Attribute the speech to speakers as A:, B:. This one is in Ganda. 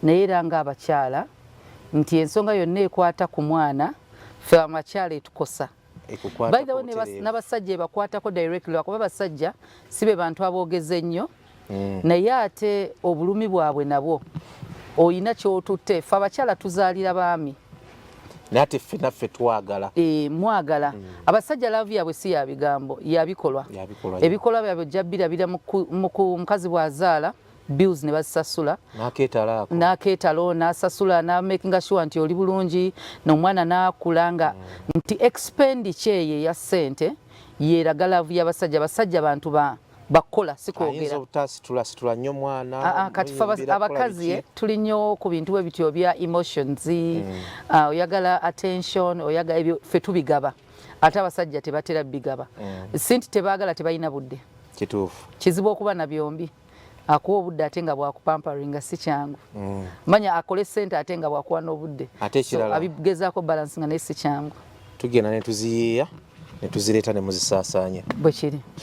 A: naye era ng'abakyala nti ensonga yonna ekwata ku mwana ffe amakyala etukosa. By the way n'abasajja ebakwatako directly lwakuba abasajja si be bantu aboogeza ennyo naye ate obulumi bwabwe nabwo oyina ky'otutte ffe abakyala tuzaalira baami
B: nate ffe naffe twagala
A: mwagala abasajja laavu yaabwe si yabigambo yabikolwa ebikolwa byabwe ojja birabira mukazi bw'azaala bills ne basasula n'akeetalo n'asasula n'amakinga sure nti oli bulungi n'omwana n'akula nga nti expenditure eyo eya ssente yeeraga laavu y'abasajja abasajja bantu bakola sikwogera
B: nnyo mwana
A: kati abakazi tuli nnyo ku bintu bwe bityo bya emotions oyagala attention oyagala ebyo ffe tubigaba ate abasajja tebatera bigaba sinti tebaagala tebalina budde
B: kituufu
A: kizibu okuba na byombi akuwa obudde ate nga bwakupamparinga si kyangu manya akole ssente ate nga bwakuwa n'obudde abigezaako balance nga naye si kyangu
B: tugenda ne tuziyiiya ne tuzireeta ne muzisaasaanya
A: bwe kiri